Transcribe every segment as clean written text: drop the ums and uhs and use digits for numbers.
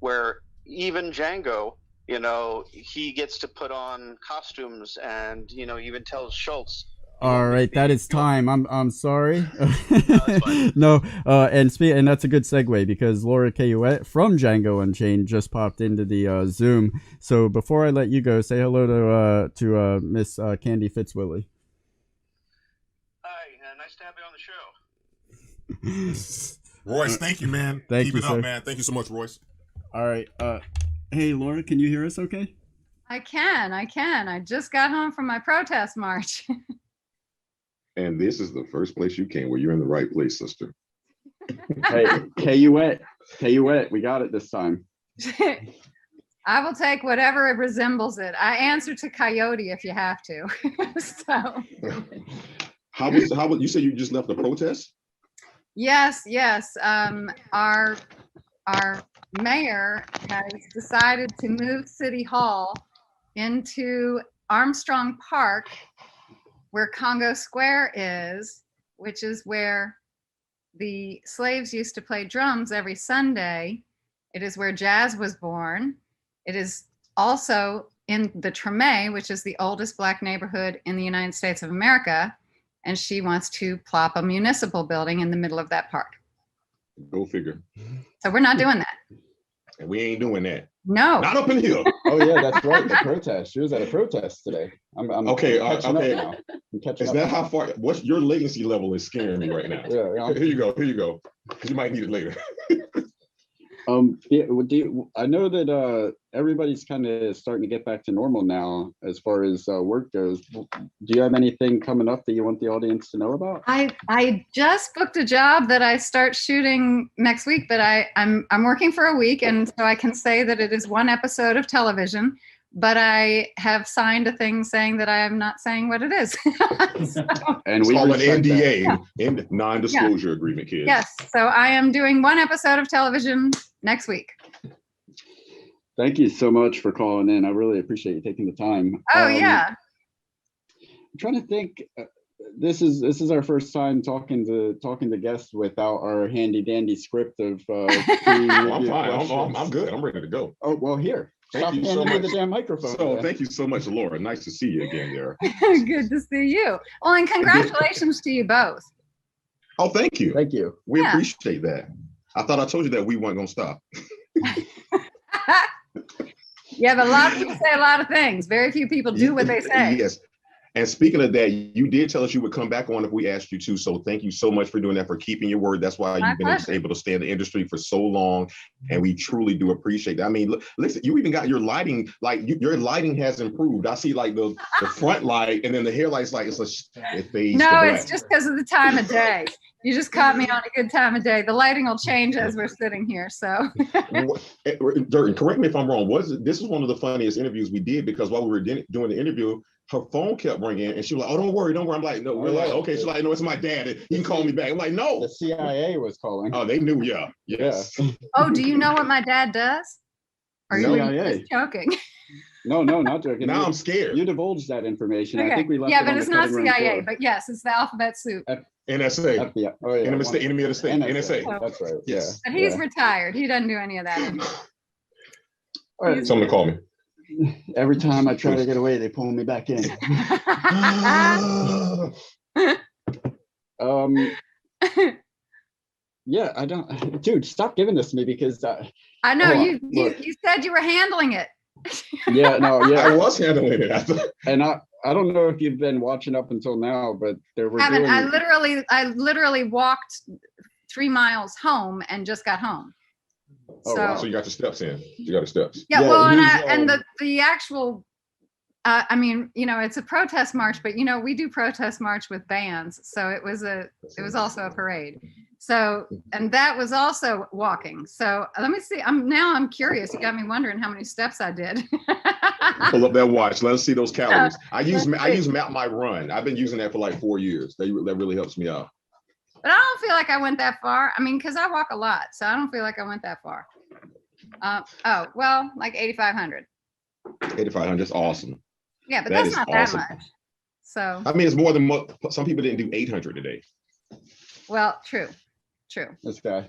where even Django, he gets to put on costumes and, even tells Schultz. All right, that is time. I'm sorry. Fine. No, and that's a good segue because Laura Cayouette from Django Unchained just popped into the Zoom. So before I let you go, say hello to Miss Candy Fitzwillie. Hi, nice to have you on the show. Royce, thank you, man. Keep it sir. up, man. Thank you so much, Royce. All right. Hey, Laura, can you hear us okay? I can. I just got home from my protest march. And this is the first place you came where you're in the right place, sister. Hey, Cayouette, we got it this time. I will take whatever it resembles it. I answer to Coyote if you have to. So. How was you said you just left the protest? Yes. Our mayor has decided to move City Hall into Armstrong Park, where Congo Square is, which is where the slaves used to play drums every Sunday. It is where jazz was born. It is also in the Treme, which is the oldest Black neighborhood in the United States of America. And she wants to plop a municipal building in the middle of that park. Go figure. So we're not doing that. And we ain't doing that. No. Not up in here. Oh yeah, that's right. The protest. She was at a protest today. I'm okay. catching Okay. up now. I'm catching Is up that now. how far? What's your latency level is scaring me right now? Yeah. Here you go. You might need it later. Yeah, I know that everybody's kind of starting to get back to normal now as far as work goes. Do you have anything coming up that you want the audience to know about? I just booked a job that I start shooting next week, but I'm working for a week, and so I can say that it is one episode of television, but I have signed a thing saying that I am not saying what it is. So, And we call an NDA, non-disclosure agreement, kids. yes, so I am doing one episode of television next week. Thank you so much for calling in. I really appreciate you taking the time. Oh yeah. I'm trying to think. This is our first time talking to guests without our handy dandy script of. I'm fine. I'm good. I'm ready to go. Oh well, here. Stop handing me the damn microphone. So thank you so much, Laura. Nice to see you again there. Good to see you. Well, and congratulations to you both. Oh, thank you. Thank you. We appreciate that. I thought I told you that we weren't gonna stop. Yeah, but a lot of people say a lot of things. Very few people do what they say. Yes. And speaking of that, you did tell us you would come back on if we asked you to. So thank you so much for doing that, for keeping your word. That's why you've been able to stay in the industry for so long. And we truly do appreciate that. I mean, listen, you even got your lighting, your lighting has improved. I see like the front light and then the hair light's like, it fades. No, it's just because of the time of day. You just caught me on a good time of day. The lighting will change as we're sitting here. So, Durden, correct me if I'm wrong. This was one of the funniest interviews we did, because while we were doing the interview, her phone kept ringing and she was like, "Oh, don't worry." I'm like, "No, we're like, okay." She's like, "No, it's my dad. You can call me back." I'm like, "No." The CIA was calling. Oh, they knew. Yeah. Yes. Yeah. Oh, do you know what my dad does? Or No. you were just joking? No, not joking. Now I'm scared. You divulged that information. Okay. I think we left. Yeah, it but on it's the not cutting room CIA. floor. But yes, it's the alphabet soup. NSA. FBI. Oh yeah. Enemy of the state. NSA. That's right. Yes. But he's retired. He doesn't do any of that anymore. All right. Someone call me. Every time I try to get away, they pull me back in. Yeah, I don't. Dude, stop giving this to me because. I know you said you were handling it. Yeah, no, yeah. I was handling it. And I don't know if you've been watching up until now, but there were. I literally walked 3 miles home and just got home. Oh, wow. So you got your steps in. You got your steps. Yeah, well, and the actual, I mean, it's a protest march, but we do protest march with bands, so it was also a parade. So, and that was also walking. So let me see. I'm curious. You got me wondering how many steps I did. Pull up that watch. Let us see those calories. I use Map My Run. I've been using that for like 4 years. That really helps me out. But I don't feel like I went that far. I mean, because I walk a lot, so I don't feel like I went that far. Like 8,500. 8,500, that's awesome. Yeah, but that's not awesome. That much. So. I mean, it's more than some people didn't do 800 today. Well, true. This guy.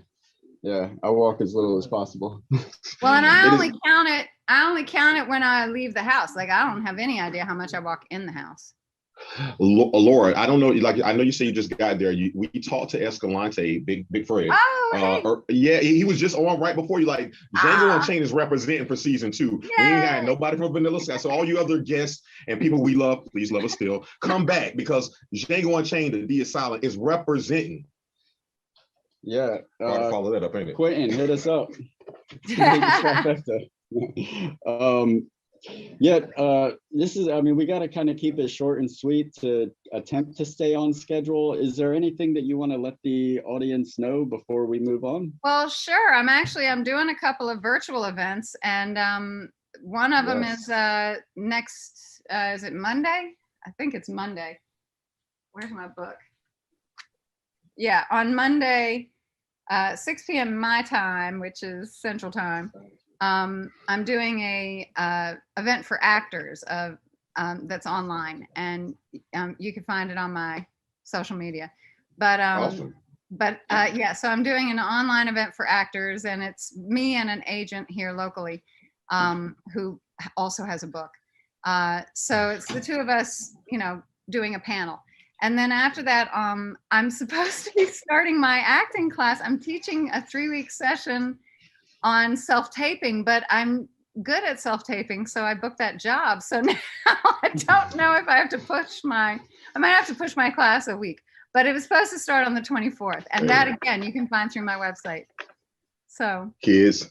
Yeah, I walk as little as possible. Well, and I It only is- count it. I only count it when I leave the house. Like I don't have any idea how much I walk in the house. Laura, I don't know. Like I know you say you just got there. We talked to Escalante, Big Fred. Oh, hey. Yeah, he was just on right before you. Like Django Ah. Unchained is representing for season 2. We ain't had Yay. nobody from Vanilla Sky. So all you other guests and people we love, please love us still. Come back because Django Unchained, the D is silent, is representing. Yeah. Hard to follow that up, ain't it? Quentin, hit us up. This is, I mean, we got to kind of keep it short and sweet to attempt to stay on schedule. Is there anything that you want to let the audience know before we move on? Well, sure. I'm doing a couple of virtual events, and one of them is next. Is it Monday? I think it's Monday. Where's my book? Yeah, on Monday, 6 p.m. my time, which is Central Time. I'm doing a event for actors that's online, and you can find it on my social media. But Awesome. yeah, so I'm doing an online event for actors, and it's me and an agent here locally who also has a book. So it's the two of us, doing a panel. And then after that, I'm supposed to be starting my acting class. I'm teaching a 3-week session on self-taping, but I'm good at self-taping, so I booked that job. So now I don't know if I have to I might have to push my class a week, but it was supposed to start on the 24th. And that, again, you can find through my website. So Kids,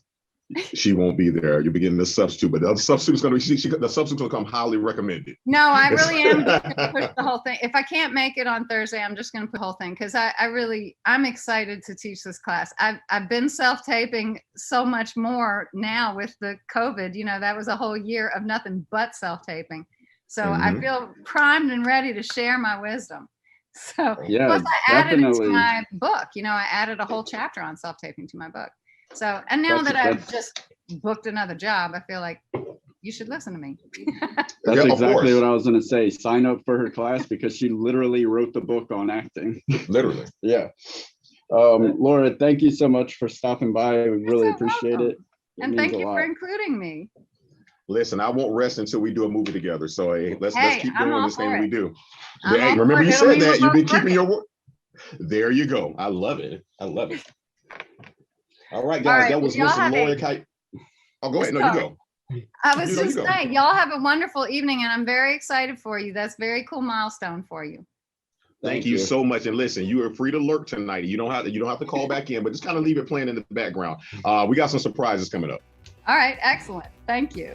she won't be there. You'll be getting the substitute, but the other substitute's going to be, the substitute's going to come highly recommended. no, I really am going to push the whole thing. If I can't make it on Thursday, I'm just going to put the whole thing, because I'm excited to teach this class. I've been self-taping so much more now with the COVID. That was a whole year of nothing but self-taping. So I feel primed and ready to share my wisdom. So Yeah, plus I added it definitely. to my book. I added a whole chapter on self-taping to my book. So, and now that I've just booked another job, I feel like you should listen to me. That's Yeah, of exactly course. what I was going to say. Sign up for her class because she literally wrote the book on acting. Literally. Yeah. Laura, thank you so much for stopping by. We really so appreciate welcome. it. It And means thank a you lot. for including me. Listen, I won't rest until we do a movie together. So hey, let's keep I'm doing all this thing for we it. do. I'm Hey, all remember for it. you It'll said mean that. we're You've been both keeping working. your word. There you go. I love it. I love it. All right, All guys, right, that was y'all Miss have Laura a- Kite. Oh, go ahead. No, you go. I was You just go. saying, y'all have a wonderful evening, and I'm very excited for you. That's a very cool milestone for you. Thank you so much. And listen, you are free to lurk tonight. You don't have to call back in, but just kind of leave it playing in the background. We got some surprises coming up. All right, excellent. Thank you.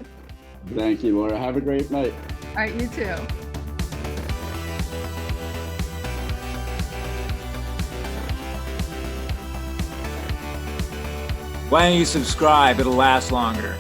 Thank you, Laura. Have a great night. All right, you too. Why don't you subscribe? It'll last longer.